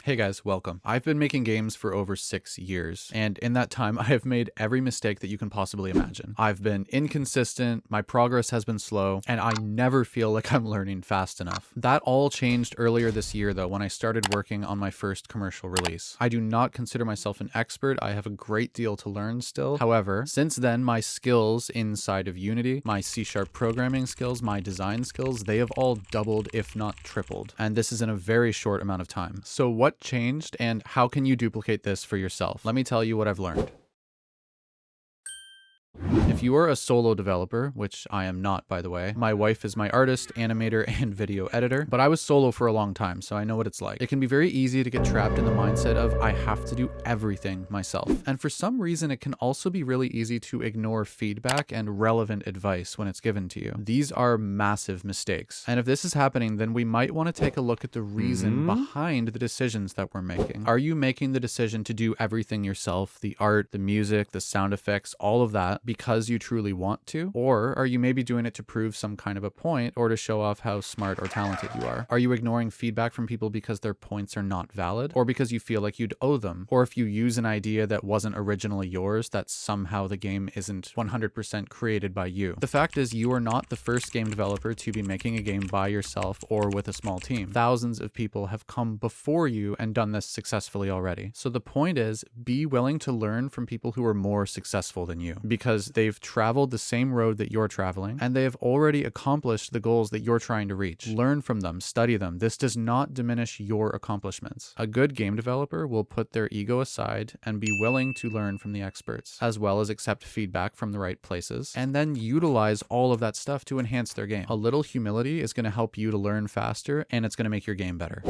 Hey guys, welcome. I've been making games for over 6 years, and in that time I have made every mistake that you can possibly imagine. I've been inconsistent, my progress has been slow, and I never feel like I'm learning fast enough. That all changed earlier this year though, when I started working on my first commercial release. I do not consider myself an expert, I have a great deal to learn still. However, since then my skills inside of Unity, my C# programming skills, my design skills, they have all doubled if not tripled. And this is in a very short amount of time. So what changed and how can you duplicate this for yourself? Let me tell you what I've learned. If you are a solo developer, which I am not, by the way, my wife is my artist, animator, and video editor, but I was solo for a long time, so I know what it's like. It can be very easy to get trapped in the mindset of, I have to do everything myself. And for some reason, it can also be really easy to ignore feedback and relevant advice when it's given to you. These are massive mistakes. And if this is happening, then we might want to take a look at the reason behind the decisions that we're making. Are you making the decision to do everything yourself, the art, the music, the sound effects, all of that, because you truly want to? Or are you maybe doing it to prove some kind of a point or to show off how smart or talented you are? Are you ignoring feedback from people because their points are not valid, or because you feel like you'd owe them? Or if you use an idea that wasn't originally yours, that somehow the game isn't 100% created by you? The fact is, you are not the first game developer to be making a game by yourself or with a small team. Thousands of people have come before you and done this successfully already. So the point is, be willing to learn from people who are more successful than you, because they've traveled the same road that you're traveling, and they have already accomplished the goals that you're trying to reach. Learn from them, study them. This does not diminish your accomplishments. A good game developer will put their ego aside and be willing to learn from the experts, as well as accept feedback from the right places, and then utilize all of that stuff to enhance their game. A little humility is going to help you to learn faster, and it's going to make your game better.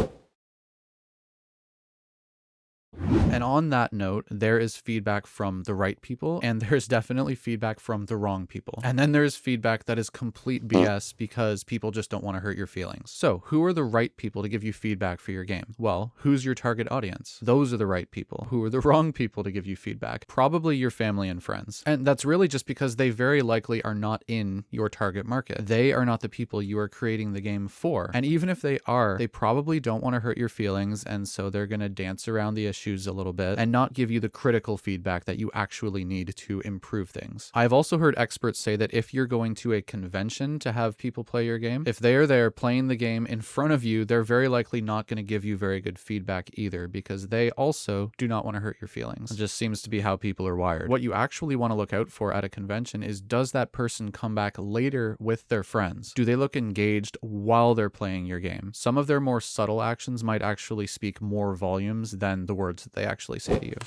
And on that note, there is feedback from the right people, and there's definitely feedback from the wrong people. And then there's feedback that is complete BS because people just don't want to hurt your feelings. So who are the right people to give you feedback for your game? Well, who's your target audience? Those are the right people. Who are the wrong people to give you feedback? Probably your family and friends. And that's really just because they very likely are not in your target market. They are not the people you are creating the game for. And even if they are, they probably don't want to hurt your feelings, and so they're going to dance around the issues a little bit and not give you the critical feedback that you actually need to improve things. I've also heard experts say that if you're going to a convention to have people play your game, if they're there playing the game in front of you, they're very likely not going to give you very good feedback either, because they also do not want to hurt your feelings. It just seems to be how people are wired. What you actually want to look out for at a convention is, does that person come back later with their friends? Do they look engaged while they're playing your game? Some of their more subtle actions might actually speak more volumes than the words that they actually say to you.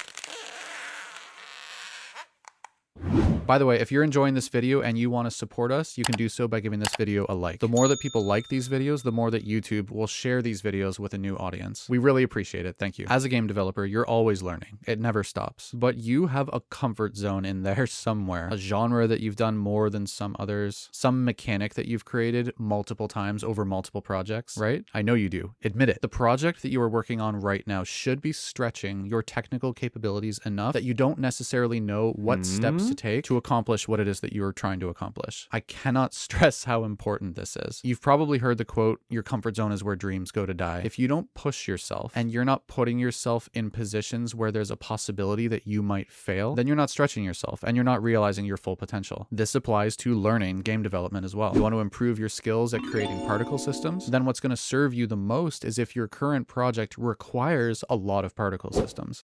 By the way, if you're enjoying this video and you want to support us, you can do so by giving this video a like. The more that people like these videos, the more that YouTube will share these videos with a new audience. We really appreciate it. Thank you. As a game developer, you're always learning. It never stops. But you have a comfort zone in there somewhere. A genre that you've done more than some others. Some mechanic that you've created multiple times over multiple projects, right? I know you do. Admit it. The project that you are working on right now should be stretching your technical capabilities enough that you don't necessarily know what steps to take to accomplish what it is that you're trying to accomplish. I cannot stress how important this is. You've probably heard the quote, your comfort zone is where dreams go to die. If you don't push yourself and you're not putting yourself in positions where there's a possibility that you might fail, then you're not stretching yourself and you're not realizing your full potential. This applies to learning game development as well. You want to improve your skills at creating particle systems? Then what's going to serve you the most is if your current project requires a lot of particle systems.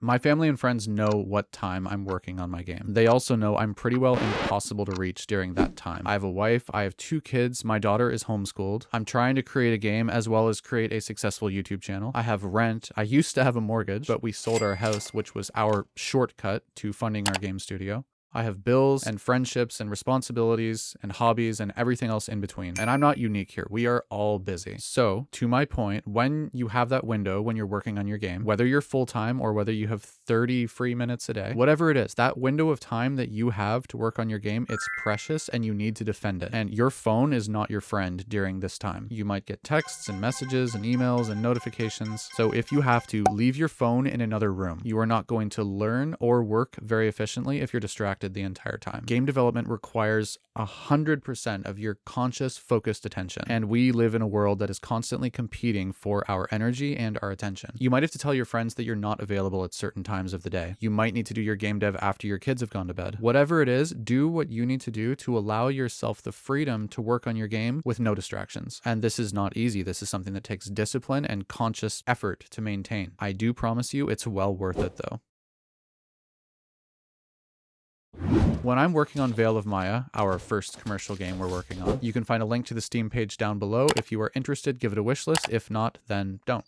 My family and friends know what time I'm working on my game. They also know I'm pretty well impossible to reach during that time. I have a wife, I have 2 kids, my daughter is homeschooled. I'm trying to create a game as well as create a successful YouTube channel. I have rent. I used to have a mortgage, but we sold our house, which was our shortcut to funding our game studio. I have bills and friendships and responsibilities and hobbies and everything else in between. And I'm not unique here. We are all busy. So, to my point, when you have that window when you're working on your game, whether you're full-time or whether you have 30 free minutes a day, whatever it is, that window of time that you have to work on your game, it's precious and you need to defend it. And your phone is not your friend during this time. You might get texts and messages and emails and notifications. So if you have to, leave your phone in another room. You are not going to learn or work very efficiently if you're distracted distracted the entire time. Game development requires 100% of your conscious, focused attention. And we live in a world that is constantly competing for our energy and our attention. You might have to tell your friends that you're not available at certain times of the day. You might need to do your game dev after your kids have gone to bed. Whatever it is, do what you need to do to allow yourself the freedom to work on your game with no distractions. And this is not easy. This is something that takes discipline and conscious effort to maintain. I do promise you it's well worth it though. When I'm working on Veil of Maia, our first commercial game we're working on, you can find a link to the Steam page down below. If you are interested, give it a wish list. If not, then don't.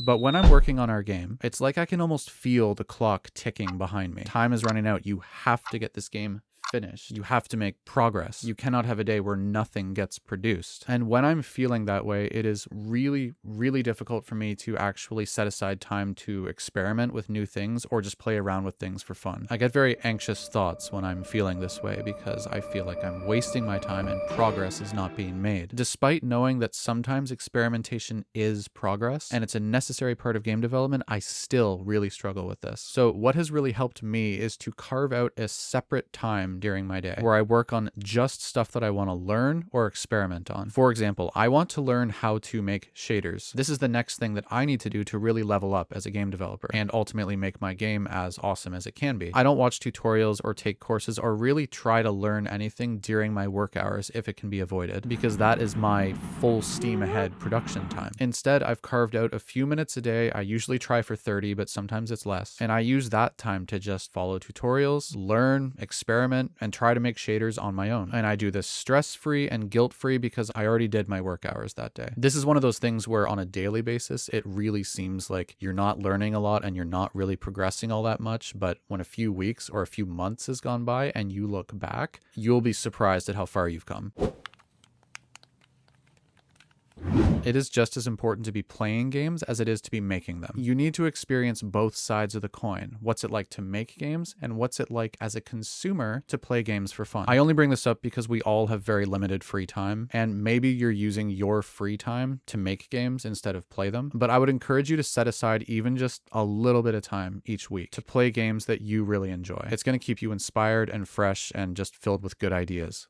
But when I'm working on our game, it's like I can almost feel the clock ticking behind me. Time is running out. You have to get this game finished. You have to make progress. You cannot have a day where nothing gets produced. And when I'm feeling that way, it is really, really difficult for me to actually set aside time to experiment with new things or just play around with things for fun. I get very anxious thoughts when I'm feeling this way because I feel like I'm wasting my time and progress is not being made. Despite knowing that sometimes experimentation is progress and it's a necessary part of game development, I still really struggle with this. So what has really helped me is to carve out a separate time during my day where I work on just stuff that I want to learn or experiment on. For example, I want to learn how to make shaders. This is the next thing that I need to do to really level up as a game developer and ultimately make my game as awesome as it can be. I don't watch tutorials or take courses or really try to learn anything during my work hours if it can be avoided, because that is my full steam ahead production time. Instead, I've carved out a few minutes a day. I usually try for 30, but sometimes it's less. And I use that time to just follow tutorials, learn, experiment, and try to make shaders on my own. And I do this stress-free and guilt-free because I already did my work hours that day. This is one of those things where on a daily basis, it really seems like you're not learning a lot and you're not really progressing all that much. But when a few weeks or a few months has gone by and you look back, you'll be surprised at how far you've come. It is just as important to be playing games as it is to be making them. You need to experience both sides of the coin. What's it like to make games and what's it like as a consumer to play games for fun? I only bring this up because we all have very limited free time and maybe you're using your free time to make games instead of play them. But I would encourage you to set aside even just a little bit of time each week to play games that you really enjoy. It's going to keep you inspired and fresh and just filled with good ideas.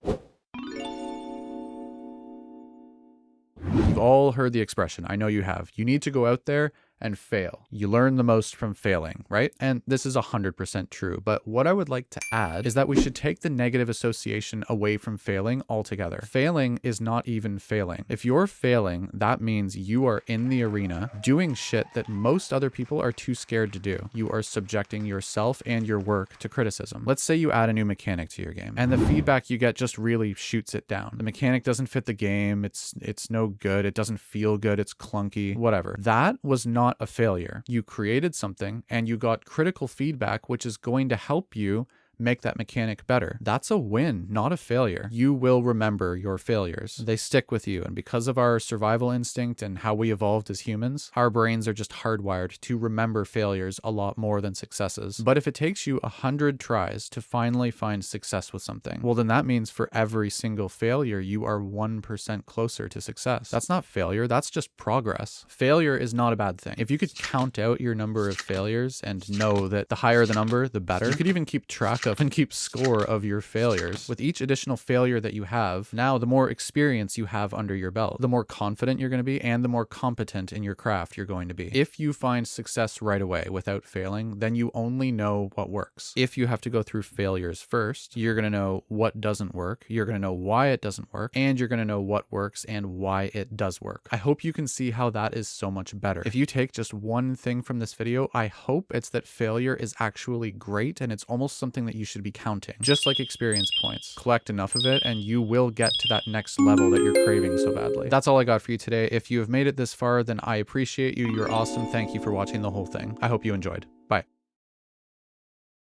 You've all heard the expression. I know you have. You need to go out there and fail. You learn the most from failing, right? And this is 100% true. But what I would like to add is that we should take the negative association away from failing altogether. Failing is not even failing. If you're failing, that means you are in the arena doing shit that most other people are too scared to do. You are subjecting yourself and your work to criticism. Let's say you add a new mechanic to your game and the feedback you get just really shoots it down. The mechanic doesn't fit the game. It's no good. It doesn't feel good. It's clunky, whatever. That was not a failure. You created something and you got critical feedback, which is going to help you make that mechanic better. That's a win, not a failure. You will remember your failures. They stick with you. And because of our survival instinct and how we evolved as humans, our brains are just hardwired to remember failures a lot more than successes. But if it takes you 100 tries to finally find success with something, well, then that means for every single failure, you are 1% closer to success. That's not failure. That's just progress. Failure is not a bad thing. If you could count out your number of failures and know that the higher the number, the better, you could even keep track of and keep score of your failures. With each additional failure that you have, now the more experience you have under your belt, the more confident you're going to be and the more competent in your craft you're going to be. If you find success right away without failing, then you only know what works. If you have to go through failures first, you're going to know what doesn't work, you're going to know why it doesn't work, and you're going to know what works and why it does work. I hope you can see how that is so much better. If you take just one thing from this video, I hope it's that failure is actually great and it's almost something that you should be counting. Just like experience points. Collect enough of it and you will get to that next level that you're craving so badly. That's all I got for you today. If you have made it this far, then I appreciate you. You're awesome. Thank you for watching the whole thing. I hope you enjoyed.